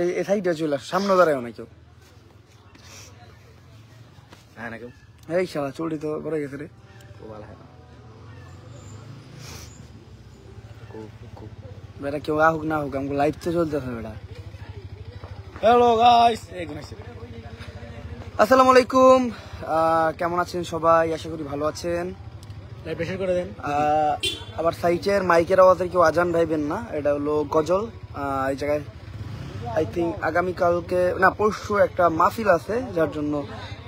এই সাইডে চলে আস, সামনে দাঁড়ায় না কেউ। হ্যাঁ না কেউ, এই শালা চুরি তো করে গেছে রে। বেটা কেউ আহুক না হোক, আমাকে লাইভ তো চলতেছে বেটা। হ্যালো গাইস, আসসালামু আলাইকুম, কেমন আছেন সবাই? আশা করি ভালো আছেন। লাইভ প্রেসার করে দেন। আবার সাইটের মাইকের আওয়াজে কেউ আজান ভাইবেন না, এটা হলো গজল। এই জায়গায় আই থিঙ্ক আগামীকালকে না পরশু একটা মাহফিল আছে, যার জন্য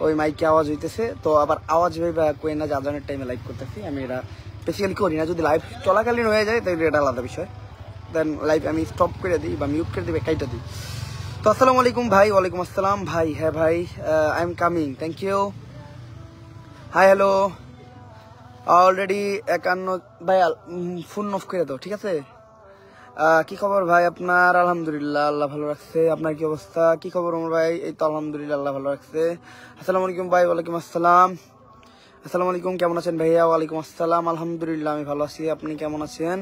ওই মাইকে আওয়াজ হইতেছে। তো আবার আওয়াজ ভাইবা কোয়েন না যে আজানের টাইমে লাইভ করতেছি, আমি এটা বেসিক্যালি করি না। যদি লাইভ চলাকালীন হয়ে যায় তাহলে এটা আলাদা বিষয়, দেন লাইভ আমি স্টপ করে দিই বা মিউট করে দিই, কাইটা দিই। তো আসসালামু আলাইকুম ভাই। ওয়ালাইকুম আসসালাম ভাই। হ্যাঁ ভাই, I am coming, thank you. Hi hello, already 51 ভাই, ফোন অফ করে দাও, ঠিক আছে? কি খবর ভাই আপনার? আলহামদুলিল্লাহ, আল্লাহ ভালো রাখছে। আপনার কি অবস্থা? কি খবর আমার ভাই? এই তো আলহামদুলিল্লাহ, আল্লাহ ভালো রাখছে। আসসালামু আলাইকুম ভাই। ওয়ালাইকুম আসসালাম। আসসালামু আলাইকুম, কেমন আছেন ভাইয়া? ওয়ালাইকুম আসসালাম, আলহামদুলিল্লাহ আমি ভালো আছি। আপনি কেমন আছেন?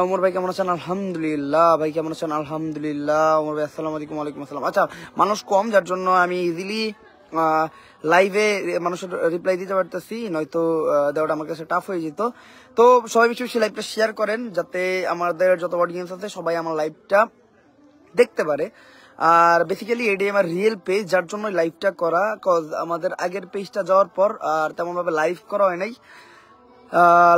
ওমর ভাই কেমন আছেন? আলহামদুলিল্লাহ। ভাই কেমন আছেন? আলহামদুলিল্লাহ। ওমর ভাই আসসালামু আলাইকুম। ওয়ালাইকুম আসসালাম। আচ্ছা, মানুষ কম, যার জন্য আমি ইজিলি লাইভে মানুষের রিপ্লাই দিতে পারতেছি, নয়তো দেওয়াটা আমার কাছে টাফ হয়ে যেত। তো সবাই বেশি বেশি লাইভটা শেয়ার করেন, যাতে আমাদের যত অডিয়েন্স আছে সবাই আমার লাইভটা দেখতে পারে। আর বেসিক্যালি এটি আমার রিয়েল পেজ, যার জন্য লাইভটা করা। কজ আমাদের আগের পেজটা যাওয়ার পর আর তেমন ভাবে লাইভ করা হয় নাই।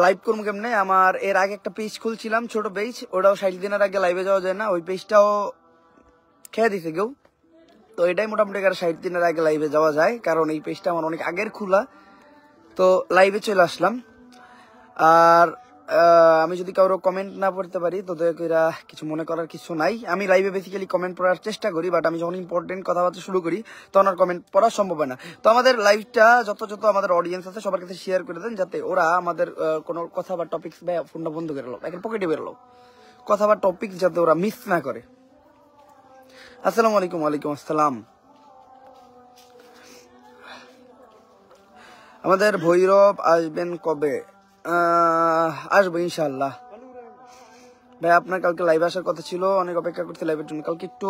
লাইভ করবো কেমনে? আমার এর আগে একটা পেজ খুলছিলাম, ছোট পেজ, ওটাও 60 দিনের আগে লাইভে যাওয়া যায় না, ওই পেজটাও খেয়ে দিছে কেউ। তো এটাই মোটামুটি 60 দিনের আগে লাইভে যাওয়া যায়, কারণ এই পেজটা আমার অনেক আগের খোলা। তো লাইভে চলে আসলাম। আর আমি যদি কারো কমেন্ট না পড়তে পারি তো দয়া করে কিছু মনে করার কিছু নাই। আমি লাইভে বেসিক্যালি কমেন্ট পড়ার চেষ্টা করি, বাট আমি যখন ইম্পর্টেন্ট কথাবার্তা শুরু করি তখন আর কমেন্ট পড়া সম্ভব হয় না। তো আমাদের লাইভটা যত আমাদের অডিয়েন্স আছে সবার কাছে শেয়ার করে দেন, যাতে ওরা আমাদের কোনো কথা বা টপিক্স বা ফোনটা বন্ধ করে লো, এখন পকেটে বেরোলো, কথা বা টপিক্স যাতে ওরা মিস না করে। আসসালামু আলাইকুম। ওয়ালাইকুম আসসালাম। আমাদের ভৈরব আসবেন কবে? আসবো ইনশাল্লাহ ভাই। আপনার কালকে লাইভে আসার কথা ছিল, অনেক অপেক্ষা করতে লাইভের জন্য। কালকে একটু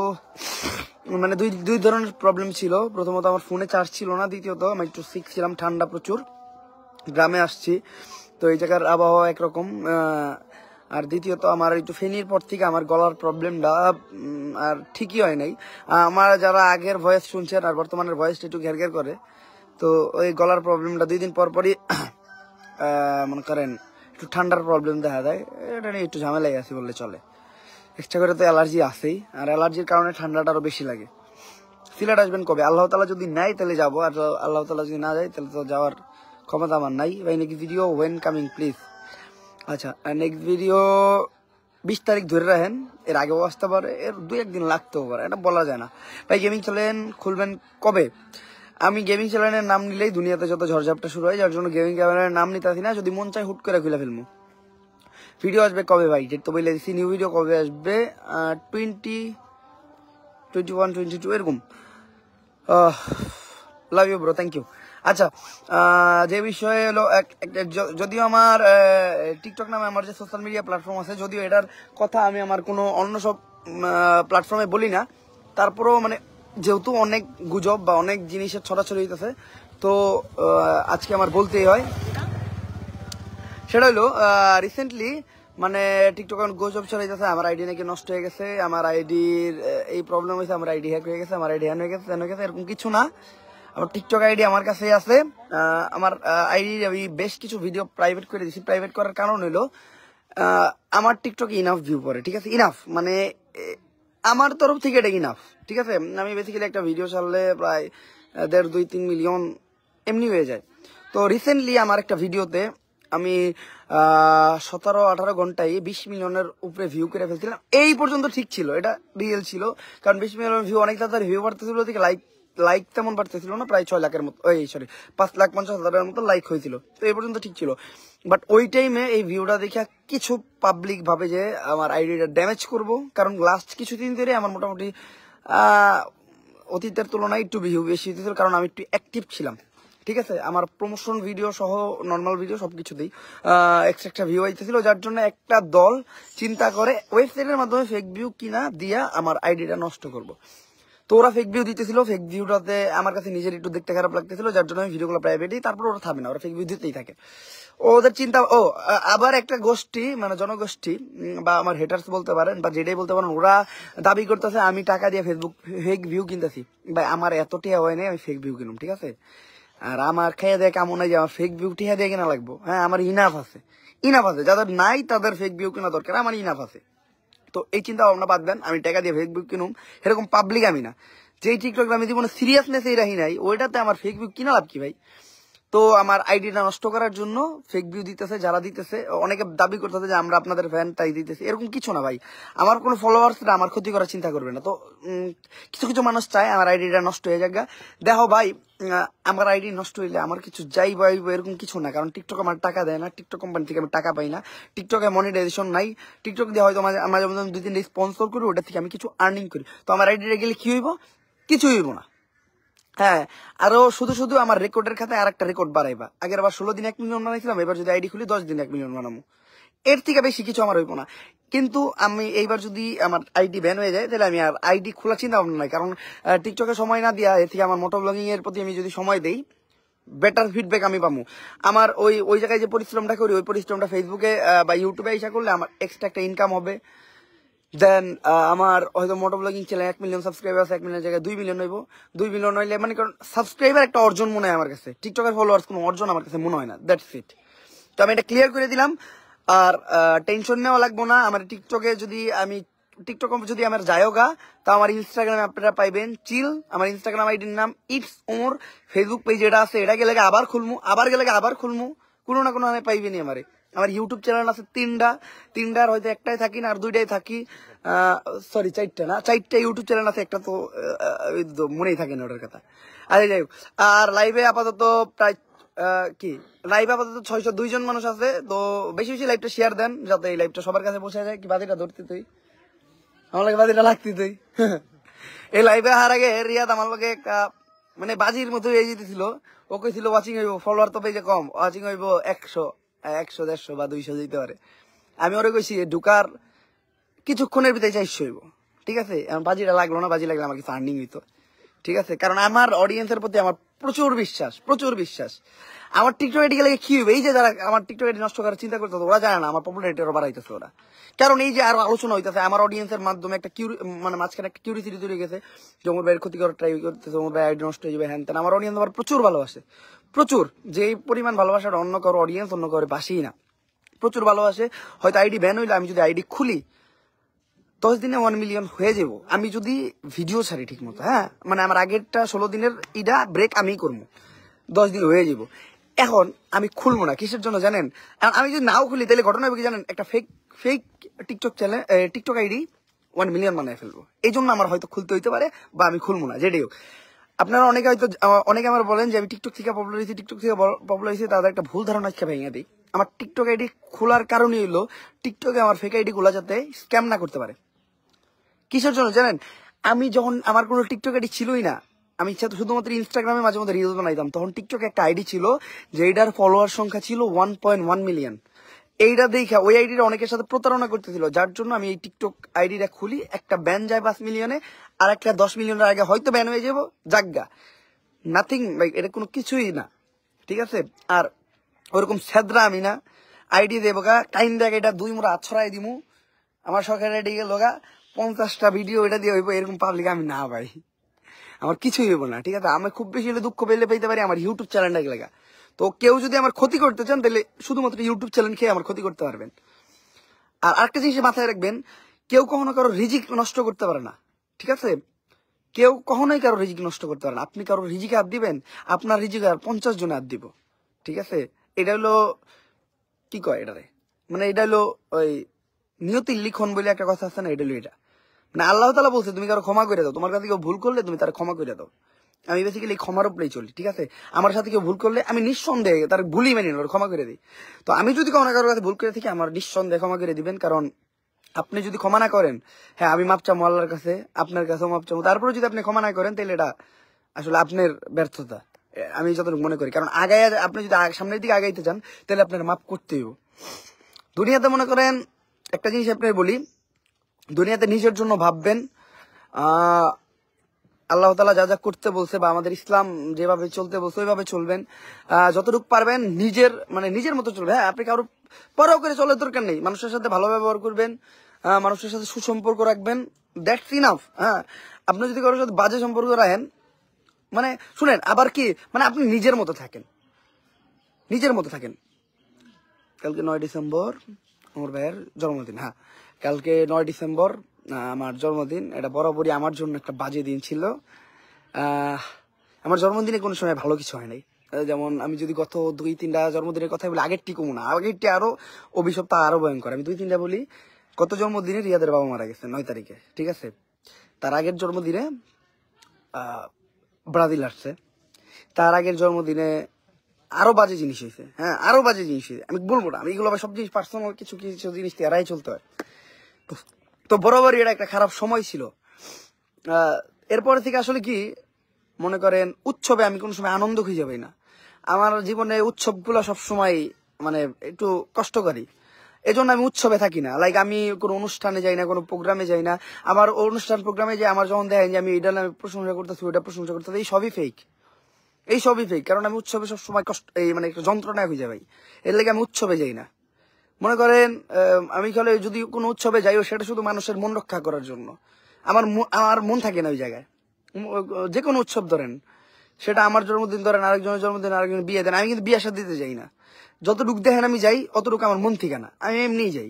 মানে দুই ধরনের প্রবলেম ছিল। প্রথমত আমার ফোনে চার্জ ছিল না, দ্বিতীয়ত আমি একটু সিক ছিলাম, ঠান্ডা প্রচুর, গ্রামে আসছি তো এই জায়গার আবহাওয়া একরকম। আর দ্বিতীয়ত আমার একটু ফেনীর পর থেকে আমার গলার প্রবলেমটা আর ঠিকই হয় নাই। আমার যারা আগের ভয়েস শুনছেন আর বর্তমানের ভয়েসটা একটু ঘের ঘের করে, তো ওই গলার প্রবলেমটা 2 দিন পর পরই মনে করেন একটু ঠান্ডার প্রবলেম দেখা দেয়। এটা নিয়ে একটু ঝামেলাই আছে বললে চলে। এক্সট্রা করে তো অ্যালার্জি আছেই, আর অ্যালার্জির কারণে ঠান্ডাটা আরো বেশি লাগে। সিলেট আসবেন কবে? আল্লাহ তাআলা যদি নেয় তাহলে যাবো, আর আল্লাহ তাআলা যদি না যায় তাহলে তো যাওয়ার ক্ষমতা আমার নাই ভাই। Next video when coming please? আচ্ছা, নেক্সট ভিডিও 20 তারিখ ধরে রাখেন, এর আগেও আসতে পারে, এর 2-1 দিন লাগতেও পারে, এটা বলা যায় না ভাই। গেমিং চ্যানেল খুলবেন কবে? আমি গেমিং চ্যানেলের নাম নিলেই দুনিয়াতে যত ঝড়ঝাপটা শুরু হয়, যার জন্য গেমিং চ্যানেলের নাম নিতে আসি না। যদি মন চায় হুট করে খুলে ফেলবো। ভিডিও আসবে কবে ভাই? ডেট তো বলে দিচ্ছি, নিউ ভিডিও কবে আসবে? 20, 21, 22 এরকম। Love you bro, thank you. আচ্ছা, যে বিষয়ে হলো যদিও আমার টিকটক নামে আমার যে সোশ্যাল মিডিয়া প্ল্যাটফর্ম আছে, যদিও এটার কথা আমি আমার কোনো অন্য সব প্ল্যাটফর্মে বলি না, তারপরেও মানে যেহেতু অনেক গুজব বা অনেক জিনিসের ছড়াছড়ি হইতেছে, তো আজকে আমার বলতেই হয়। সেটা হলো রিসেন্টলি মানে টিকটক গুজব ছড়াইতেছে আমার আইডি নাকি নষ্ট হয়ে গেছে, আমার আইডির এই প্রবলেম হয়েছে, আমার আইডি হ্যাক হয়ে গেছে, আমার আইডি হ্যান হয়ে গেছে, এরকম কিছু না। আমার টিকটক আইডি আমার কাছেই আছে। আমার আইডি আমি বেশ কিছু ভিডিও প্রাইভেট করে দিয়েছি। প্রাইভেট করার কারণ হলো আমার টিকটক ইনাফ ভিউ পড়ে, ঠিক আছে? ইনাফ মানে আমার তরফ থেকে এটা ইনাফ, ঠিক আছে? আমি বেসিক্যালি একটা ভিডিও ছাড়লে প্রায় 1.5, 2, 3 মিলিয়ন এমনি হয়ে যায়। তো রিসেন্টলি আমার একটা ভিডিওতে আমি 17-18 ঘন্টায় 20 মিলিয়নের উপরে ভিউ করে ফেলছিলাম। এই পর্যন্ত ঠিক ছিল, এটা রিয়েল ছিল, কারণ 20 মিলিয়ন ভিউ অনেক তাড়াতাড়ি ভিউ বাড়তেছিল, ওদিকে লাইক তেমন বাড়তেছিল না, প্রায় 6 লাখের মতো, 5,50,000 মতো লাইক হয়েছিল। তো এই পর্যন্ত ঠিক ছিল। বাট ওই টাইমে এই ভিউটা দেখে কিছু পাবলিক ভাবে যে আমার আইডিটা ড্যামেজ করব, কারণ লাস্ট কিছুদিন ধরে আমার মোটামুটি অতীতের তুলনায় একটু ভিউ বেশি হতেছিল, কারণ আমি একটু অ্যাক্টিভ ছিলাম। ঠিক আছে, আমার প্রমোশন ভিডিও সহ নর্মাল ভিডিও সবকিছু দিই, এক্সট্রা ভিউ আইতেছিল, যার জন্য একটা দল চিন্তা করে ওয়েবসাইটের মাধ্যমে ফেক ভিউ কিনা দিয়া আমার আইডিটা নষ্ট করব। তো ওরা ফেক ভিউ দিতেছিল, ফেক ভিউটাতে আমার কাছে নিজের একটু দেখতে খারাপ লাগতেছিল, যার জন্য আমি ভিডিওগুলো প্রাইভেটই, তারপর ওরা থামে না, ওরা ফেক ভিউ দিতেই থাকে। ওদের চিন্তা আবার একটা গোষ্ঠী মানে জনগোষ্ঠী বা আমার হেটার্স বলতে পারেন বা যেটাই বলতে পারেন, ওরা দাবি করতেছে আমি টাকা দিয়ে ফেসবুক ফেক ভিউ কিনতেছি। ভাই আমার এত টিয়া হয় নাই আমি ফেক ভিউ কিনুম, ঠিক আছে? আর আমার খেয়ে দেয় কেমন হয় যে আমার ফেক ভিউ টিয়া দিয়ে কিনা লাগবো? হ্যাঁ, আমার ইনাফ আছে, যাদের নাই তাদের ফেক ভিউ কেনা দরকার, আমার ইনাফ আছে। তো এই চিন্তা ভাবনা বাদ দেন, আমি টাকা দিয়ে ফেক ভিউ কিনুম এরকম পাবলিক আমি না। যেই টিকটক আমি জীবনে সিরিয়াসনেস এই রাখি নাই, ওইটাতে আমার ফেক ভিউ কিনা লাভ কি ভাই? তো আমার আইডিটা নষ্ট করার জন্য ফেক ভিউ দিতেছে, যারা দিতেছে অনেকে দাবি করতেছে যে আমরা আপনাদের ফ্যান তাই দিতেছি, এরকম কিছু না ভাই। আমার কোনো ফলোয়ার্সরা আমার ক্ষতি করার চিন্তা করবে না। তো কিছু কিছু মানুষ চায় আমার আইডিটা নষ্ট হয়ে যাক। দেখো ভাই, আমার আইডি নষ্ট হইলে আমার কিছু যাই পাইব এরকম কিছু না, কারণ টিকটক আমার টাকা দেয় না, টিকটক কোম্পানি থেকে আমি টাকা পাই না, টিকটকে মনিটাইজেশন নাই, টিকটক দিয়ে হয়তো মাঝে মাঝে 2-3 স্পন্সর করি, ওটা থেকে আমি কিছু আর্নিং করি। তো আমার আইডিটা গেলে কি হইব? কিছু হইব না। হ্যাঁ, আরো শুধু শুধু আমার রেকর্ডের খাতায় আর একটা রেকর্ড বাড়াইবা। আগের আবার 16 দিনে 1 মিলিয়ন বানাইছিলাম, এবার যদি আইডি খুলি 10 দিনে 1 মিলিয়ন বানাবো, এর থেকে বেশি কিছু আমার হইব না। কিন্তু আমি এইবার যদি আমার আইডি ব্যান হয়ে যায় তাহলে আমি আর আইডি খোলা চিন্তা ভাবনা নাই, কারণ টিকটকে সময় না দিয়া এর থেকে আমার মোটো ব্লগিং এর প্রতি আমি যদি সময় দেই বেটার ফিডব্যাক আমি পাবো। আমার ওই জায়গায় যে পরিশ্রমটা করি ওই পরিশ্রমটা ফেসবুকে বা ইউটিউবে এসে করলে আমার এক্সট্রা একটা ইনকাম হবে। দেন আমার হয়তো মোটো ব্লগিং চ্যানেল 1 মিলিয়ন সাবস্ক্রাইবার আছে, 1 মিলিয়ন জায়গায় 2 মিলিয়ন হইব। 2 মিলিয়ন হইলে মানে কারণ সাবস্ক্রাইবার একটা অর্জন মনে হয় আমার কাছে, টিকটকের ফলোয়ার্স কোনো অর্জন আমার কাছে মনে হয় না। That's it. তো আমি এটা ক্লিয়ার করে দিলাম। আর টেনশন নেওয়া লাগবো না। আমার টিকটকে যদি আমার যায়গা, তা আমার ইনস্টাগ্রামে আপনারা পাইবেন চিল। আমার ইনস্টাগ্রাম আইডির নাম ইটস ওমর। ফেসবুক পেজ এটা আছে, এটা গেলে আবার খুলমু, কোনো না কোনো আমি পাইবেনি। আমার ইউটিউব চ্যানেল আছে 3টার হয়তো একটাই থাকি না আর 2টাই থাকি, সরি 4টা না, 4টা ইউটিউব চ্যানেল আছে, একটা তো মনেই থাকে না ওটার কথা। আরে যাই হোক, আর লাইভে আপাতত প্রায় 602 জন মানুষ আছে। তো বেশি বেশি লাইভটা শেয়ার দেন যাতে এই লাইভটা সবার কাছে পৌঁছে যায়। কি বাদিটা ধরতে তুই? আমার লাগে বাদিটা লাগতি তুই। এই লাইভে আসার আগে রিয়াদ আমার লগে মানে বাজির মতো এই যেতেছিল। ও কইছিল ওয়াচিং হইব, ফলোয়ার তো পেজে কম, ওয়াচিং হইব 100, 150 বা 200 দিতে পারে। আমি ওরে কইছি ঢুকার কিছুক্ষণের ভিতরে 400 হইব, ঠিক আছে? এখন বাজিটা লাগলো না, বাজি লাগলে আমার কিছু আর্নিং হইতো, ঠিক আছে? কারণ আমার অডিয়েন্সের প্রতি আমার প্রচুর বিশ্বাস। আমার টিকটক আইডি গেলে কি হবে? এই যে যারা আমার টিকটক আইডি নষ্ট করার চিন্তা করতেছে ওরা জানে না আমার পপুলারিটি আরো বাড়াইতেছে ওরা। কারণ এই যে আরো আলোচনা হইতেছে আমার অডিয়েন্সের মাধ্যমে একটা মানে মাঝখানে একটা কিউরিসিটি তৈরি গেছে যে ওমর ভাইয়ের ক্ষতি করার ট্রাই করতেছে, ওমর ভাই আইডি নষ্ট হয়ে যাবে হ্যান তেন। আমার অডিয়েন্স আমার প্রচুর ভালোবাসে, প্রচুর, যে পরিমাণ ভালোবাসাটা অন্য কারো অডিয়েন্স অন্য কারো বাসেই না, প্রচুর ভালোবাসে। হয়তো আইডি ব্যান হইলে আমি যদি আইডি খুলি 10 দিনে 1 মিলিয়ন হয়ে যাব আমি যদি ভিডিও ছাড়ি ঠিক মতো। হ্যাঁ, মানে আমার আগেরটা 16 দিনের ইডা ব্রেক আমি করবো, 10 দিন হয়ে যাব। এখন আমি খুলবো না, কিসের জন্য জানেন? আমি যদি নাও খুলি তাহলে ঘটনা হবে কি জানেন? একটা fake TikTok channel, TikTok ID 1 million বানায় ফেলবো। এই জন্য আমার হয়তো খুলতে হইতে পারে বা আমি খুলবো না, যেটাই হোক। আপনারা অনেকে আমার বলেন যে আমি টিকটক থেকে পপুলার হয়েছি, তাদের একটা ভুল ধারণা ভেঙে দিই। আমার টিকটক আইডি খোলার কারণই হইলো টিকটকে আমার ফেক আইডি গুলা যাতে স্ক্যাম না করতে পারে। কিসের জন্য জানেন? আমি যখন আমার কোনো টিকটক আইডি ছিলই না, আমি শুধুমাত্র ইনস্টাগ্রামে মাঝে মধ্যে রিলস বানাইতাম, তখন টিকটকে একটা আইডি ছিল যেটার ফলোয়ার সংখ্যা ছিল 1.1 মিলিয়ন। এইটা দেখা ওই আইডিটা অনেকের সাথে প্রতারণা করতেছিল, যার জন্য আমি এই টিকটক আইডিটা খুলি। একটা ব্যান যায় 5 মিলিয়নে, আর একটা 10 মিলিয়নের আগে হয়তো ব্যান হয়ে যাবো, জাগা নাথিং ভাই, এটা কোনো কিছুই না, ঠিক আছে? আর ওরকম সেদ্রা আমি না, আইডি দেবো গা টাইম দেখ, এটা 2 মুড়া আছড়াই দিমু, আমার সরকার আইডি গেল গা 50টা ভিডিও এটা দিয়ে হইব, এরকম পাবলিক আমি না ভাই, আমার কিছুই হইব না, ঠিক আছে? আমি খুব বেশি হলে দুঃখ পেলে পেতে পারি আমার ইউটিউব চ্যানেলটা গেলে। তো কেউ যদি আমার ক্ষতি করতে চান তাহলে শুধুমাত্র ইউটিউব চ্যানেল খেয়ে আমার ক্ষতি করতে পারবেন। আর আরেকটা জিনিস মাথায় রাখবেন, কেউ কখনো কারো রিজিক নষ্ট করতে পারে না, ঠিক আছে? কেউ কখনোই কারো রিজিক নষ্ট করতে পারে না। আপনি কারো রিজিকে হাত দিবেন, আপনার রিজিকে আর 50 জনে হাত দিব, ঠিক আছে? এটা হলো কি কয় এটারে, মানে এটা হলো ওই নিয়তির লিখন বলে একটা কথা আছে না, এটা হলো এটা। মানে আল্লাহ তাআলা বলছে তুমি কারো ক্ষমা করে দাও, তোমার কাছে কেউ ভুল করলে তুমি তার ক্ষমা করে দাও। আমি বেসিক্যালি ক্ষমার উপরেই চলি, ঠিক আছে? আমার সাথে কেউ ভুল করলে আমি নিঃসন্দেহে তার ভুলই মেনে নিল, ক্ষমা করে দিই। তো আমি যদি কখনো কারোর কাছে ভুল করে থাকি আমার নিঃসন্দেহে ক্ষমা করে দিবেন, কারণ আপনি যদি ক্ষমা না করেন, হ্যাঁ আমি মাপ চামো আল্লাহর কাছে, আপনার কাছেও মাপ চামো, তারপরে যদি আপনি ক্ষমা না করেন তাহলে এটা আসলে আপনার ব্যর্থতা, আমি যতটুকু মনে করি। কারণ আগায় আপনি যদি সামনের দিকে আগাইতে চান তাহলে আপনার মাপ করতেই হবে। দুনিয়াতে মনে করেন একটা জিনিস আপনার বলি, দুনিয়াতে নিজের জন্য ভাববেন, আল্লাহ তাআলা যা যা করতে বলছে বা আমাদের ইসলাম যেভাবে চলতে বলছে ওইভাবে চলবেন। যতটুকু পারবেন নিজের মতো চলবে। হ্যাঁ, আপনি কারো পরাও করে চলার দরকার নেই। মানুষের সাথে ভালো ব্যবহার করবেন, মানুষের সাথে সুসম্পর্ক রাখবেন, দ্যাটস ইনাফ। হ্যাঁ, আপনি যদি কারোর সাথে বাজে সম্পর্ক রাখেন, শুনেন, আবার কি আপনি নিজের মতো থাকেন, কালকে 9 ডিসেম্বর আমার ভাইয়ের জন্মদিন। হ্যাঁ, কালকে 9 ডিসেম্বর আমার জন্মদিন। এটা বরাবরই আমার জন্য একটা বাজে দিন ছিল। আমার জন্মদিনে কোনো সময় ভালো কিছু হয় নাই। যেমন আমি যদি গত 2-3টা জন্মদিনের কথা বলি, আগেরটি কমু না, আগেরটি আরো অভিশপ্ত আরো ভয়ঙ্কর। আমি 2-3টা বলি। গত জন্মদিনে রিয়াদের বাবা মারা গেছে 9 তারিখে, ঠিক আছে। তার আগের জন্মদিনে ব্রাজিল আসছে। তার আগের জন্মদিনে আরো বাজে জিনিস হয়েছে। হ্যাঁ, আরো বাজে জিনিস হয়েছে। আমি বলবো না, আমি এগুলো সব জিনিস পার্সোনাল কিছু কিছু জিনিস এড়াই চলতে হয়। তো বরাবরই এটা একটা খারাপ সময় ছিল। এরপরে থেকে আসলে কি মনে করেন, উৎসবে আমি কোনো সময় আনন্দ খুঁজে পাই না। আমার জীবনে উৎসবগুলো সবসময় একটু কষ্টকরী। এজন্য আমি উৎসবে থাকি না। লাইক আমি কোনো অনুষ্ঠানে যাই না, কোনো প্রোগ্রামে যাই না। আমার অনুষ্ঠান প্রোগ্রামে যে আমার যখন দেখেন যে আমি এটা প্রশংসা করতেছি, ওইটা প্রশংসা করতেছি, এই সবই ফেক। কারণ আমি উৎসবে সবসময় কষ্ট একটা যন্ত্রণা খুঁজে পাই। এর লাগে আমি উৎসবে যাই না। মনে করেন আমি খেলে যদি কোনো উৎসবে যাইও, সেটা শুধু মানুষের মন রক্ষা করার জন্য। আমার মন থাকে না ওই জায়গায়। যে কোনো উৎসব ধরেন, সেটা আমার জন্মদিন ধরেন, আরেকজনের জন্মদিন, আরেকজনের বিয়ে দেন, আমি কিন্তু বিয়ে শাদী দিতে যাই না। যতটুকু দেখেন আমি যাই, অতটুকু আমার মন থেকে না, আমি এমনিই যাই,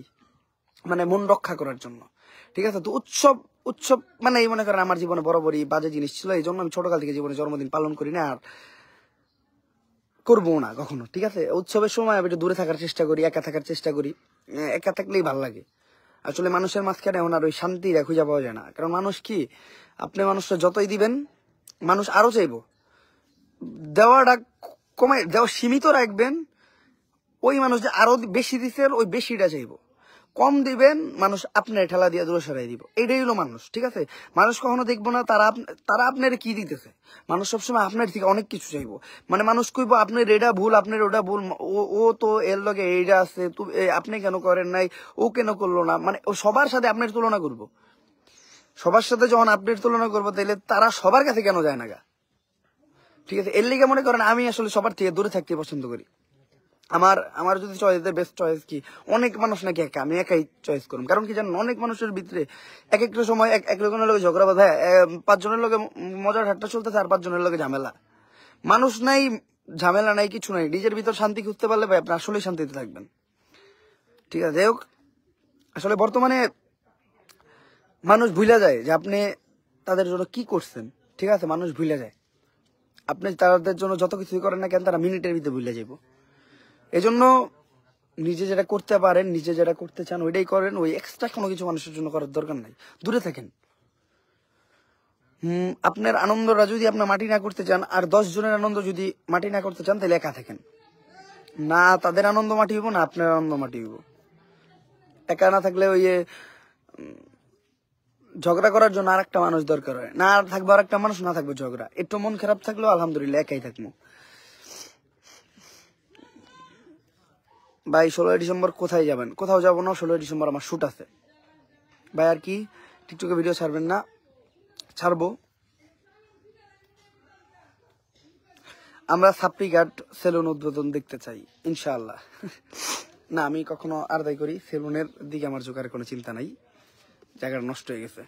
মন রক্ষা করার জন্য। ঠিক আছে। তো উৎসব মনে করেন আমার জীবনে বরাবরই বাজে জিনিস ছিল। এই জন্য আমি ছোটকাল থেকে জীবনে জন্মদিন পালন করি না, আর করবো না কখনো। ঠিক আছে। উৎসবের সময় আমি একটু দূরে থাকার চেষ্টা করি, একা থাকার চেষ্টা করি। একা থাকলেই ভালো লাগে। আসলে মানুষের মাঝখানে এখন আর ওই শান্তি খুঁজে পাওয়া যায় না। কারণ মানুষ কি, আপনি মানুষটা যতই দিবেন, মানুষ আরো চাইবো। দেওয়াটা দেওয়া সীমিত রাখবেন, ওই মানুষ যে আরো বেশি দিচ্ছে ওই বেশিটা চাইবো। কম দিবেন, মানুষ আপনার ঠেলা দিয়ে দূরে সরাই দিব। এটাই হলো মানুষ। ঠিক আছে। মানুষ কখনো দেখবো না তারা আপনার কি দিতেছে। মানুষ সবসময় আপনার থেকে অনেক কিছু চাইবো। মানুষ কইবো আপনার এটা ভুল, আপনার ওটা ভুল, ও তো এর লগে এইটা আছে, আপনি কেন করেন নাই, ও কেন করলো না। ও সবার সাথে আপনার তুলনা করবো। সবার সাথে যখন আপনার তুলনা করবো, তাহলে তারা সবার কাছে কেন যায় না গা। ঠিক আছে। এর লিগে মনে করেন আমি আসলে সবার থেকে দূরে থাকতে পছন্দ করি। আমার যদি চয়েস দেয়, বেস্ট চয়েস কি, অনেক মানুষ নাকি একা, আমি একাই চয়েস করুন। কারণ কি জানেন, অনেক মানুষের ভিতরে এক একটা সময় এক জনের লোক ঝগড়া বাঁধা, 5 জনের লোকে মজার ঠাট্টা চলতেছে, আর 5 জনের লোকে ঝামেলা। মানুষ নাই, ঝামেলা নাই, কিছু নাই। নিজের ভিতর শান্তি খুঁজতে পারলে ভাই আপনি আসলেই শান্তিতে থাকবেন। ঠিক আছে। যাই হোক, আসলে বর্তমানে মানুষ ভুলে যায় যে আপনি তাদের জন্য কি করছেন। ঠিক আছে। মানুষ ভুলে যায়, আপনি তাদের জন্য যত কিছুই করেন না কেন, তারা মিনিটের ভিতরে ভুলে যাইব। এজন্য নিজে যেটা করতে পারেন, নিজে যেটা করতে চান ওইটাই করেন। ওই এক্সট্রা কোনো কিছু মানুষের জন্য করার দরকার নাই। দূরে থাকেন। আপনার আনন্দটা যদি আপনার মাটি না করতে চান, আর 10 জনের আনন্দ যদি মাটি না করতে চান, তাহলে একা থাকেন। না তাদের আনন্দ মাটি হইব, না আপনার আনন্দ মাটি হইব। একা না থাকলে ওই ঝগড়া করার জন্য আর একটা মানুষ দরকার হয় না, আর থাকবে আর একটা মানুষ, না থাকবে ঝগড়া। একটু মন খারাপ থাকলেও আলহামদুলিল্লাহ একাই থাকবো। ভাই 16 ডিসেম্বর কোথায় যাবেন? কোথাও যাবো না। 16 ডিসেম্বর আমার শুট আছে ভাই। আর কি টিকটকে ভিডিও ছাড়বেন না? ছাড়বো। আমরা সাপ্রি ঘাট সেলুন উদ্বোধন দেখতে চাই ইনশাআল্লাহ। না, আমি কখনো আরদাই করি, সেলুনের দিকে আমার ঝোঁকার কোনো চিন্তা নাই। জায়গাটা নষ্ট হয়ে গেছে।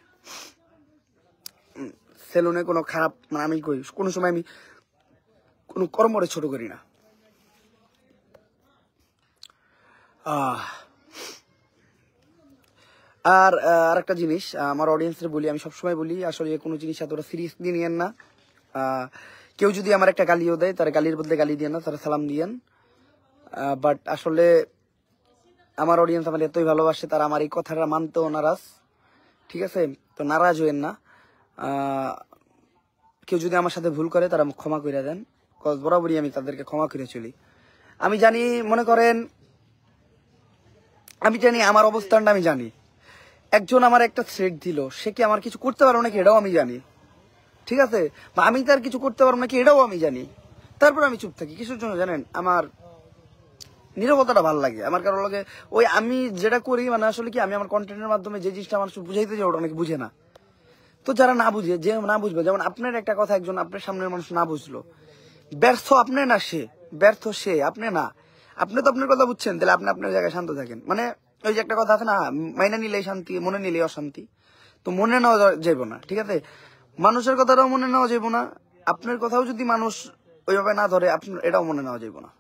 সেলুনে কোনো খারাপ আমি কই, কোনো সময় আমি কোনো কর্মরে ছোট করি না। আর আরেকটা জিনিস আমার অডিয়েন্সের বলি, আমি সবসময় বলি, আসলে কোনো জিনিস এতটা সিরিয়াসলি নিয়েন না। কেউ যদি আমার একটা গালিও দেয়, তারা গালির বদলে গালি দিয়ে না, তারা সালাম দিয়েন। বাট আসলে আমার অডিয়েন্স আমার এতই ভালোবাসে, তারা আমার এই কথাটা মানতেও নারাজ। ঠিক আছে। তো নারাজ হইেন না। কেউ যদি আমার সাথে ভুল করে, তারা ক্ষমা করে দেন। বরাবরই আমি তাদেরকে ক্ষমা করে চলি। আমি জানি, মনে করেন আমি জানি আমার অবস্থানটা, আমি জানি একজন আমার একটা থ্রেট দিল, সে কি আমার কিছু করতে পারবো নাকি, এটাও আমি জানি। ঠিক আছে। বা আমি তার কিছু করতে পারবো নাকি, এটাও আমি জানি। তারপর আমি চুপ থাকি কিছুর জন্য জানেন, আমার নীরবতাটা ভালো লাগে। আমার কারো লাগে ওই আমি যেটা করি মানে আসলে কি আমি আমার কন্টেন্টের মাধ্যমে যে জিনিসটা মানুষ বুঝাইতে যাই ওটা অনেকে বুঝে না। তো যারা না বুঝে, যে না বুঝবে, যেমন আপনার একটা কথা একজন আপনার সামনের মানুষ না বুঝলো, ব্যর্থ আপনি না সে, ব্যর্থ সে, আপনি না। আপনি তো আপনার কথা বুঝছেন, তাহলে আপনি আপনার জায়গায় শান্ত থাকেন। মানে ওই যে একটা কথা আছে না, মাইনা নিলেই শান্তি, মনে নিলেই অশান্তি। তো মনে নেওয়া যাইব না, ঠিক আছে? মানুষের কথাটাও মনে নেওয়া যাইব না, আপনার কথাও যদি মানুষ ওইভাবে না ধরে আপনার এটাও মনে নেওয়া যাইব না।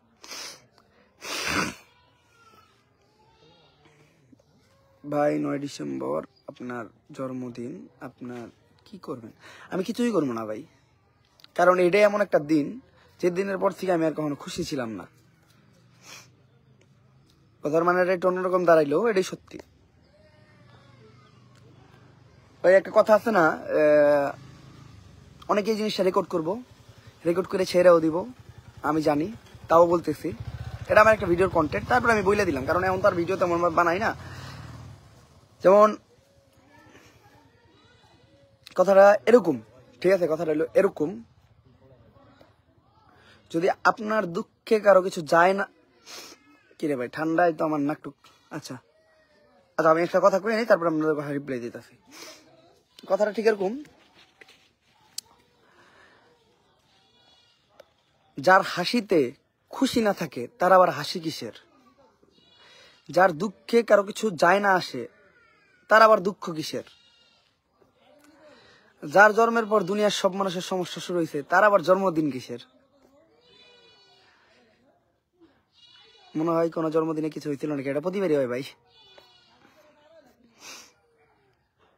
ভাই 9 ডিসেম্বর আপনার জন্মদিন, আপনার কি করবেন? আমি কিছুই করবো না ভাই, কারণ এটাই এমন একটা দিন যে দিনের পর থেকে আমি আর কখনো খুশি ছিলাম না। কথার মানে এটা একটু অন্যরকম দাঁড়াইলো, এটাই সত্যি। ওই একটা কথা আছে না, অনেকে এই জিনিসটা রেকর্ড করবো, রেকর্ড করে ছেড়েও দিব, আমি জানি, তাও বলতেছি এটা আমার একটা ভিডিওর কন্টেন্ট। তারপর আমি বলে দিলাম, কারণ এমন তার ভিডিও তেমন বানাই না। যেমন কথাটা এরকম, ঠিক আছে? কথাটা হলো এরকম, যদি আপনার দুঃখে কারো কিছু যায় না, কিরে ভাই ঠান্ডায় তো আমার নাকটুক, আচ্ছা আচ্ছা আমি একটা কথা কই নাই, তারপর আপনাদের কথা রিপ্লাই দিতেছি। কথাটা ঠিক এরকম, যার হাসিতে খুশি না থাকে তার আবার হাসি কিসের? যার দুঃখে কারো কিছু যায় না আসে তার আবার দুঃখ কিসের? যার জন্মের পর দুনিয়ার সব মানুষের সমস্যা শুরু হয়েছে তার আবার জন্মদিন কিসের? মনে হয় কোনো জন্মদিনে কিছু হয়েছিল নাকি? এটা প্রতিবারই হয় ভাই।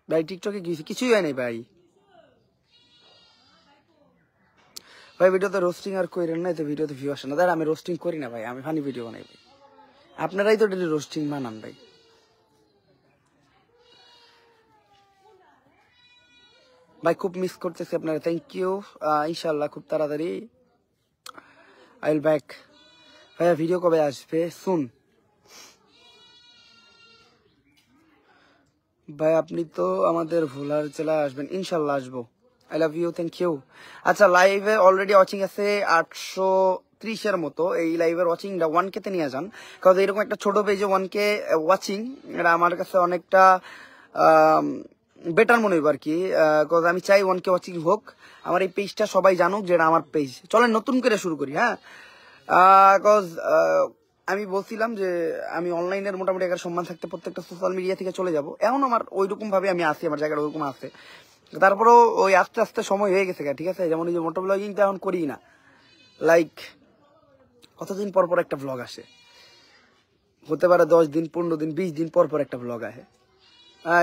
ভাই টিকটকে কিছুই হয় নাই ভাই। ভাই ভিডিওতে রোস্টিং আর করেন না, তো ভিডিওতে ভিউ আসে না। তাই আমি রোস্টিং করি না ভাই, আমি ফানি ভিডিও বানাই ভাই। আপনারাই তো ডেলি রোস্টিং বানান ভাই। ভাই খুব মিস করতেছি আপনারা, থ্যাংক ইউ। ইনশাল্লাহ খুব তাড়াতাড়ি আই উইল ব্যাক। ভাইয়া ভিডিও কবে আসবে? শুন ভাই, আপনি তো আমাদের ভোলার জেলায় আসবেন, ইনশাল্লাহ আসবো। I love you, thank you. আচ্ছা লাইভে অলরেডি ওয়াচিং আছে 830-এর মতো। এই লাইভের ওয়াচিংটা 1K তে নিয়ে যান, কারণ এরকম একটা ছোট পেজে 1K ওয়াচিং এটা আমার কাছে অনেকটা বেটার মনে হইব আর কি। কজ আমি চাই 1K ওয়াচিং হোক, আমার এই পেজটা সবাই জানুক যেটা আমার পেজ। চলেন নতুন করে শুরু করি, হ্যাঁ? কজ আমি বলছিলাম যে আমি অনলাইনের মোটামুটি একটা সম্মান থাকতে প্রত্যেকটা সোশ্যাল মিডিয়া থেকে চলে যাব। এখন আমার ওইরকম ভাবে আমি আসি, আমার জায়গাটা ওইরকম আছে। তারপরেও ওই আস্তে আস্তে সময় হয়ে গেছে, ঠিক আছে? যেমন এই যে মোটো ব্লগিংটা এখন করি না, লাইক কতদিন পর পর একটা ব্লগ আসে, হতে পারে 10 দিন 15 দিন 20 দিন পর পর একটা ব্লগ আসে।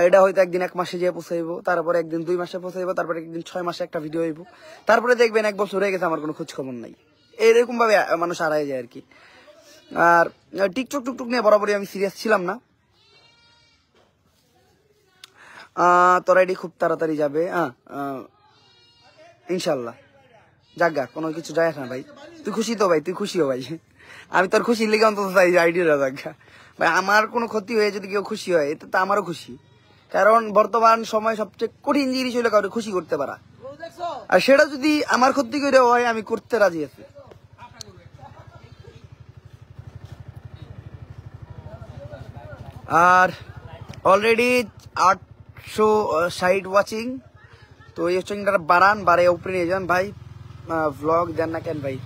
এটা হয়তো একদিন 1 মাসে যেয়ে পৌঁছাইবো, তারপরে একদিন 2 মাসে পৌঁছাইবো, তারপরে একদিন 6 মাসে একটা ভিডিও হইব, তারপরে দেখবেন 1 বছর হয়ে গেছে আমার কোনো খোঁজ খবর নাই। এরকম ভাবে মানুষ হারায় যায় আর কি। আর টিকটক টুকটুক নিয়ে বরাবরই আমি সিরিয়াস ছিলাম না। তোর আইডি খুব তাড়াতাড়ি যাবে, ইনশাল্লাহ। যাগা কোনো কিছু যায় না ভাই, তুই খুশি তো ভাই? তুই খুশিও ভাই? আমি তোর খুশি লেগে অন্তত চাই যে আইডিটা যাগা ভাই। আমার কোনো ক্ষতি হয়ে যদি কেউ খুশি হয় এতে তো আমারও খুশি, কারণ বর্তমান সময় সবচেয়ে কঠিন জিনিস হইলে কাউকে খুশি করতে পারা, আর সেটা যদি আমার ক্ষতি করে হয় আমি করতে রাজি আছি। আর অলরেডি 860 ওয়াচিং, তো এই ওয়াচিংটা বাড়ে উপরে নিয়ে যান ভাই। ভ্লগ দেন না কেন ভাই?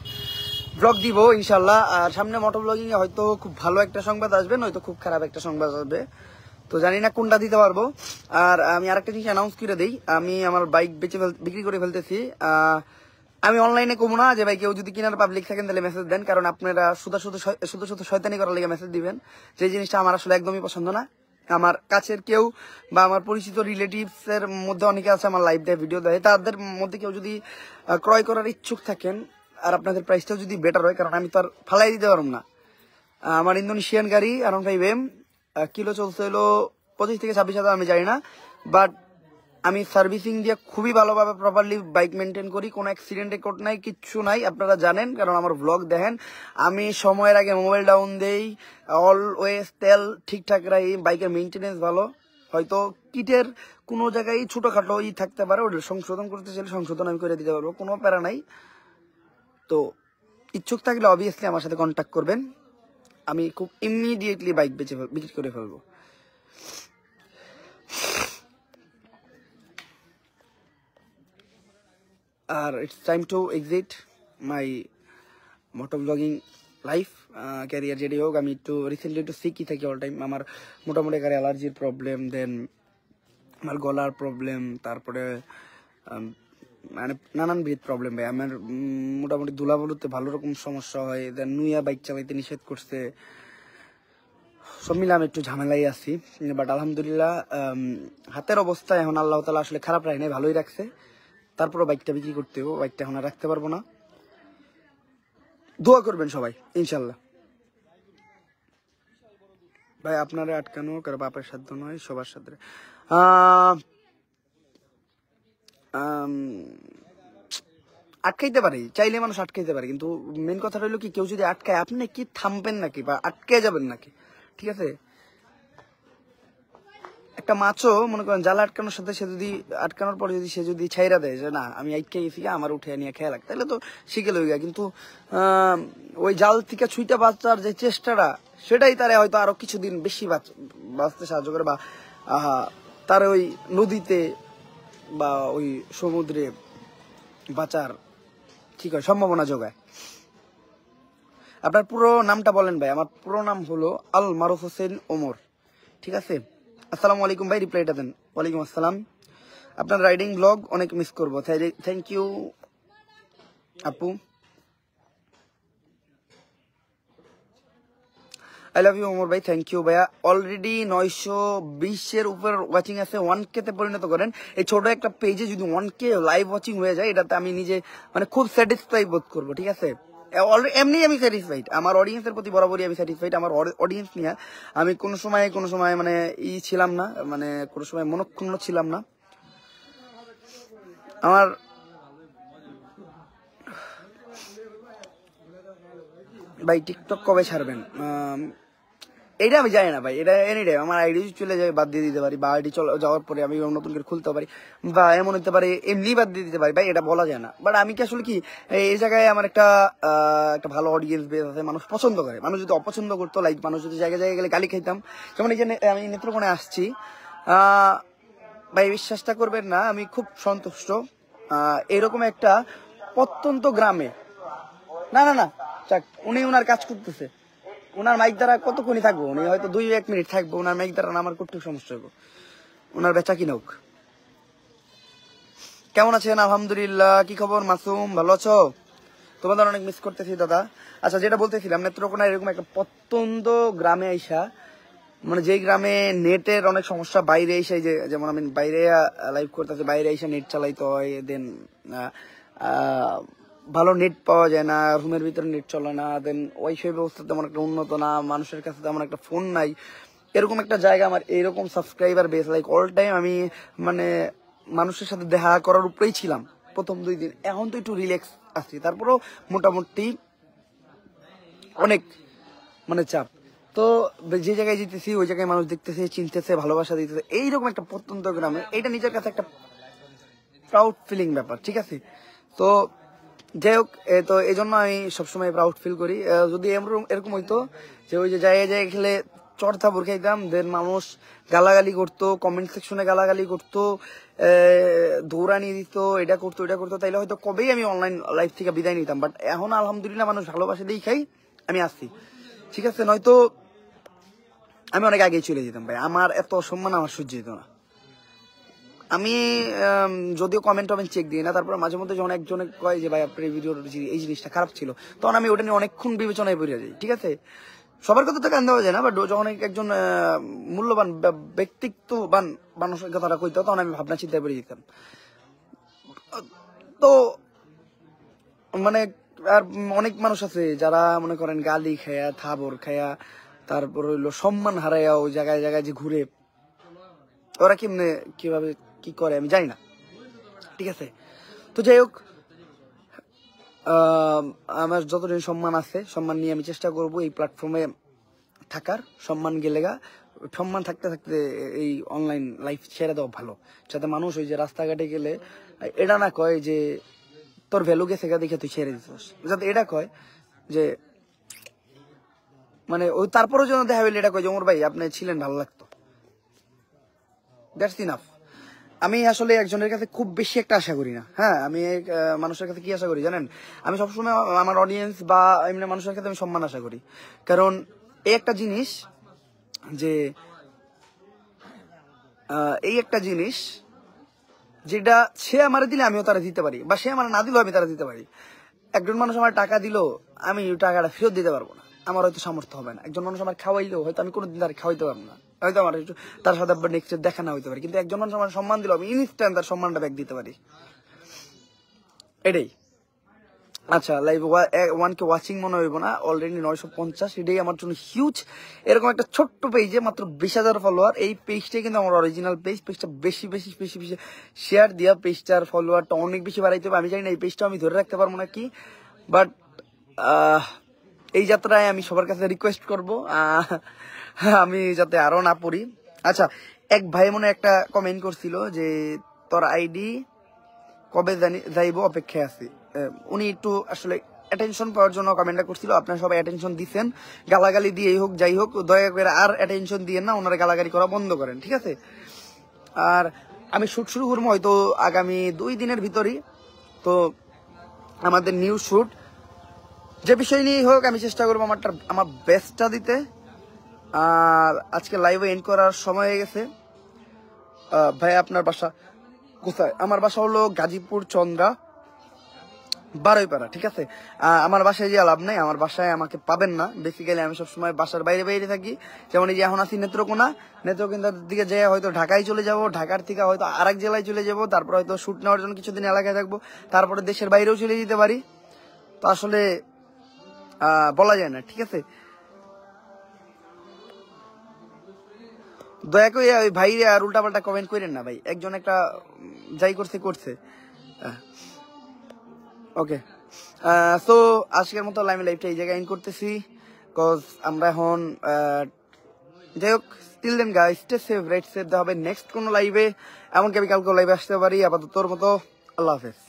ভ্লগ দিব ইনশাল্লাহ। আর সামনে মোটো ব্লগিং এ হয়তো খুব ভালো একটা সংবাদ আসবে, নয়তো খুব খারাপ একটা সংবাদ আসবে, তো জানি না কোনটা দিতে পারবো। আর আমি আরেকটা জিনিস অ্যানাউন্স করে দিই, আমি আমার বাইক বিক্রি করে ফেলতেছি। আমি অনলাইনে কমু না যে ভাই কেউ যদি কিনার পাবলিক থাকেন তাহলে মেসেজ দেন, কারণ আপনারা শুধু শুধু শয়তানি করার লেগে মেসেজ দিবেন, যে জিনিসটা আমার আসলে একদমই পছন্দ না। আমার কাছের কেউ বা আমার পরিচিত রিলেটিভস এর মধ্যে অনেকে আছে আমার লাইভ দেয়, ভিডিও দেয়, তাদের মধ্যে কেউ যদি ক্রয় করার ইচ্ছুক থাকেন আর আপনাদের প্রাইসটাও যদি বেটার হয়, কারণ আমি তো আর ফালাই দিতে পারব না। আমার ইন্দোনেশিয়ান গাড়ি R15M, কিলো চলছে হলো 25 থেকে 26,000, আমি জানি না, বাট আমি সার্ভিসিং দিয়ে খুবই ভালোভাবে প্রপারলি বাইক মেনটেন করি, কোনো অ্যাক্সিডেন্ট রেকর্ড নাই, কিচ্ছু নাই, আপনারা জানেন কারণ আমার ব্লগ দেখেন। আমি সময়ের আগে মোবাইল ডাউন দেই, অলওয়েজ তেল ঠিকঠাক রাখি, বাইকের মেনটেনেন্স ভালো। হয়তো কিটের কোনো জায়গায় ছোটখাটো থাকতে পারে, ওটা সংশোধন করতে চাইলে সংশোধন আমি করে দিতে পারবো, কোনো প্যারা নাই। তো ইচ্ছুক থাকলে অবভিয়াসলি আমার সাথে কন্ট্যাক্ট করবেন, আমি খুব ইমিডিয়েটলি বাইক বিক্রি করে ফেলবো। আর it's time to exit my moto blogging life career যেটি হোক। আমি একটু রিসেন্টলি একটু শিখি থাকি অল টাইম। আমার মোটামুটি এখানে অ্যালার্জির প্রবলেম, দেন আমার গলার প্রবলেম, তারপরে মানে নানানবিধ প্রবলেম ভাই। আমার মোটামুটি ধুলাবালুতে ভালো রকম সমস্যা হয়, দেন নুইয়া বাইক চালাইতে নিষেধ করছে, সব মিলে আমি একটু ঝামেলাই আছি। বাট আলহামদুলিল্লাহ হাতের অবস্থা এখন আল্লাহ তাআলা আসলে খারাপ রাখে নাই, ভালোই রাখছে। তারপরও বাইকটা বিক্রি করতে হবে, বাইকটা এখন আর রাখতে পারবো না। দোয়া করবেন সবাই ইনশাল্লাহ। ভাই আপনারা আটকানো কারো বাপের সাধ্য নয়, সবার সাথে আটকাইতে পারে, চাইলে মানুষ আটকাইতে পারে, কিন্তু মেন কথা হইলো কি, কেউ যদি আটকায় আপনি কি থামবেন নাকি বা আটকে যাবেন নাকি? ঠিক আছে, একটা মাছও মনে করেন জাল আটকানোর সাথে সে যদি আটকানোর পরে যদি সে যদি ছাইরা দেয় যে না আমি আটকে গেছি, আমার উঠে নিয়ে খেয়াল রাখ, তাহলে তো শিখে লইগা। কিন্তু ওই জাল থেকে ছুইটা বাঁচার যে চেষ্টাটা, সেটাই তারা হয়তো আরো কিছুদিন বেশি বাঁচতে সাহায্য করে, বা তার ওই নদীতে বা ওই সমুদ্রে বাঁচার ঠিক হয় সম্ভাবনা যোগায়। আপনার পুরো নামটা বলেন ভাই। আমার পুরো নাম হলো আল মারুফ হোসেন ওমর। ঠিক আছে, আসসালামু আলাইকুম ভাই, রিপ্লাইটা দেন। ওয়ালাইকুম আসসালাম। আপনার রাইডিং ব্লগ অনেক মিস করবো। থ্যাংক ইউ আপু, আই লাভ ইউ ওমর ভাই, থ্যাংক ইউ ভাইয়া। অলরেডি 920-এর উপর ওয়াচিং আছে, 1K তে পরিণত করেন। এই ছোট একটা পেজে যদি 1K লাইভ ওয়াচিং হয়ে যায়, এটাতে আমি নিজে মানে খুব স্যাটিসফাই বোধ করবো। ঠিক আছে, এমনি আমি স্যাটিসফাইড, আমার অডিয়েন্সের প্রতি বরাবরই আমি স্যাটিসফাইড। আমার অডিয়েন্স নিয়ে আমি কোনো সময় মানে ছিলাম না, মানে কোনো সময় মনক্ষুণ্ণ ছিলাম না। আমার ভাই টিকটক কবে ছাড়বেন এটা আমি জানি না ভাই। এটা এনি টাইম আমার আইডি চলে যাবে, বাদ দিয়ে দিতে পারি, বা আইডি চলে যাওয়ার পরে আমি নতুন করে খুলতে পারি, বা এমন হতে পারে এমনি বাদ দিয়ে দিতে পারি ভাই, এটা বলা যায় না। বাট আমি কি আসলে কি এই জায়গায় আমার একটা ভালো অডিয়েন্স বেস আছে, মানুষ পছন্দ করে। মানুষ যদি অপছন্দ করতো, লাইক মানুষ যদি জায়গায় গেলে গালি খাইতাম, যেমন এই যে আমি নেত্রকোণে আসছি, ভাই বিশ্বাসটা করবেন না, আমি খুব সন্তুষ্ট। এরকম একটা প্রত্যন্ত গ্রামে না না না যাক, উনি ওনার কাজ করতেছে, ওনার মাইক দ্বারা কতক্ষণই থাকবো, উনি হয়তো 2-1 মিনিট থাকবো, ওনার মাইক দ্বারা আমার করতে সমস্যা হইব, ওনার বেচা কিনা হোক। কেমন আছেন? আলহামদুলিল্লাহ। কি খবর মাসুম, ভালো আছো? তোমাদের অনেক মিস করতেছি দাদা। আচ্ছা, যেটা বলতেছিলাম, নেত্রকোনা এরকম একটা প্রত্যন্ত গ্রামে আইসা, মানে যেই গ্রামে নেটের অনেক সমস্যা, বাইরে এসে যেমন আমি বাইরে লাইভ করতেছি, বাইরে এসে নেট চালাইতে হয়, দেন ভালো নেট পাওয়া যায় না, রুমের ভিতরে নেট চলে না, দেন ওয়াইফাই ব্যবস্থা তেমন একটা উন্নত না, মানুষের কাছে তেমন একটা ফোন নাই, এরকম একটা জায়গা আমার এরকম subscriber base, like all time আমি মানে মানুষের সাথে দেখা করার উপরেই ছিলাম প্রথম 2 দিন। এখন তো একটু রিল্যাক্স আছি, তারপরেও মোটামুটি অনেক মানে চাপ। তো যে জায়গায় যেতেছি ওই জায়গায় মানুষ দেখতেছে, চিনতেছে, ভালোবাসা দিতেছে, এইরকম একটা প্রত্যন্ত গ্রামে, এইটা নিজের কাছে একটা প্রাউড ফিলিং ব্যাপার। ঠিক আছে, তো যাই হোক, তো এই জন্য আমি সবসময় প্রাউড ফিল করি। যদি এরকম হইতো যে ওই যে জায়গায় খেলে চড় থাপুর খাইতাম, দেন মানুষ গালাগালি করতো, কমেন্ট সেকশনে গালাগালি করতো, দৌড়ানি দিত, এটা করতো, তাইলে হয়তো কবেই আমি অনলাইন লাইফ থেকে বিদায় নিতাম। বাট এখন আলহামদুলিল্লাহ মানুষ ভালোবাসা দিয়েই খাই, আমি আসছি। ঠিক আছে, নয়তো আমি অনেক আগেই চলে যেতাম ভাই। আমার এত অসম্মান আমার সহ্য হতো না। আমি যদিও কমেন্ট চেক দিই না, তারপর মাঝে মধ্যে যখন একজনে কয় যে ভাই আপনার এই ভিডিওর এই জিনিসটা খারাপ ছিল, তখন আমি ওটা নিয়ে অনেকক্ষণ বিবেচনায় পড়ে যাই। ঠিক আছে, সবার কথা তো কান দেওয়া যায় না, বাট যখন একজন মূল্যবান ব্যক্তিত্ববান মানুষের কথাটা কইতো, তখন আমি ভাবনা চিন্তায় পড়ে যেতাম। তো মানে আর অনেক মানুষ আছে যারা মনে করেন গালি খায়া, থাবর খায়া, তারপর হইলো সম্মান হারাইয়া ওই জায়গায় যে ঘুরে, ওরা কিভাবে কি করে আমি জানি না। ঠিক আছে, তো যাই হোক, আমার যতদিন সম্মান আছে, সম্মান নিয়ে আমি চেষ্টা করব এই প্ল্যাটফর্মে থাকার। সম্মান গেলেগা, সম্মান থাকতে থাকতে এই অনলাইন লাইফ ছেড়ে দেওয়া ভালো, যাতে মানুষ ওই যে রাস্তাঘাটে গেলে এটা না কয় যে তোর ভ্যালু গেছে দেখে তুই ছেড়ে দিচ্ছিস, যাতে এটা কয় যে মানে ওই তারপরেও যেন দেখা হইলে এটা কই যে ওমর ভাই আপনি ছিলেন ভালো লাগতো, দ্যাটস ইনাফ। আমি আসলে একজনের কাছে খুব বেশি একটা আশা করি না। হ্যাঁ, আমি মানুষের কাছে কি আশা করি জানেন? আমি সবসময় আমার অডিয়েন্স বা এমনি মানুষের কাছে আমি সম্মান আশা করি। কারণ এই একটা জিনিস যে এই একটা জিনিস যেটা সে আমার দিলে আমিও তারা দিতে পারি, বা সে আমার না দিলেও আমি তারা দিতে পারি। একজন মানুষ আমার টাকা দিল, আমি ওই টাকাটা ফেরত দিতে পারবো না, আমার হয়তো সামর্থ্য হবে না। একজন মানুষ আমার খাওয়াইলেও হয়তো আমি কোনোদিন তার খাওয়াইতে পারবো না, হয়তো আমার একটু তার সাথে নেক্সট দেখা না হইতে পারে। কিন্তু একজন মানুষ আমার সম্মান দিল, আমি ইনস্ট্যান্ট তার সম্মানটা ব্যাক দিতে পারি। এটাই। আচ্ছা, লাইভ 1K ওয়াচিং মনে হইব না, অলরেডি 950, এটাই আমার জন্য হিউজ। এরকম একটা ছোট্ট পেজে মাত্র 20,000 ফলোয়ার, এই পেজটাই কিন্তু আমার অরিজিনাল পেজ। পেজটা বেশি বেশি বেশি বেশি শেয়ার দিয়া পেজটার ফলোয়ারটা অনেক বেশি বাড়াইতে হবে। আমি জানি না এই পেজটা আমি ধরে রাখতে পারবো নাকি, বাট এই যাত্রায় আমি সবার কাছে রিকোয়েস্ট করব আমি যাতে আরো না পড়ি। আচ্ছা, এক ভাই মনে একটা কমেন্ট করছিল যে তোর আইডি কবে যাইব অপেক্ষায় আছি। উনি একটু আসলে অ্যাটেনশন পাওয়ার জন্য কমেন্টটা করছিল। আপনারা সবাই অ্যাটেনশন দিচ্ছেন, গালাগালি দিয়েই হোক যাই হোক, দয়া করে আর অ্যাটেনশন দিয়ে না, ওনারা গালাগালি করা বন্ধ করেন, ঠিক আছে? আর আমি শুট শুরু করবো হয়তো আগামী 2 দিনের ভিতরই। তো আমাদের নিউ শুট যে বিষয় নিয়েই হোক আমি চেষ্টা করবো আমার বেস্টটা দিতে। আর আজকে লাইভে এন্ড করার সময় হয়ে গেছে। ভাই আপনার বাসা কোথায়? আমার বাসা হলো গাজীপুর চন্দ্রা, বারোইপাড়া, ঠিক আছে? আমার বাসায় যে লাভ নাই, আমার বাসায় আমাকে পাবেন না। বেসিক্যালি আমি সবসময় বাসার বাইরে বাইরে থাকি। যেমন এই যে এখন আছি নেত্রকোনা, নেত্রকোনার দিকে যেয়ে হয়তো ঢাকায় চলে যাব, ঢাকার থেকে হয়তো আরেক জেলায় চলে যাব, তারপর হয়তো শুট নেওয়ার জন্য কিছুদিন এলাকায় থাকবো, তারপরে দেশের বাইরেও চলে যেতে পারি। তো আসলে বলা যায় না, ঠিক আছে? দয়া করে ওই ভাই আর উল্টাপাল্টা কমেন্ট করেন না ভাই, একজন একটা যাই করছে। ওকে, সো আজকের মতো আমি লাইভটা এই জায়গায় এন্ড করতেছি, কজ আমরা এখন যাই হোক, still then guys, stay safe, right safe. দেখা হবে নেক্সট কোনো লাইভে, এমনকি আমি কালকে লাইভে আসতে পারি। আপাতত তোর মতো আল্লাহ হাফেজ।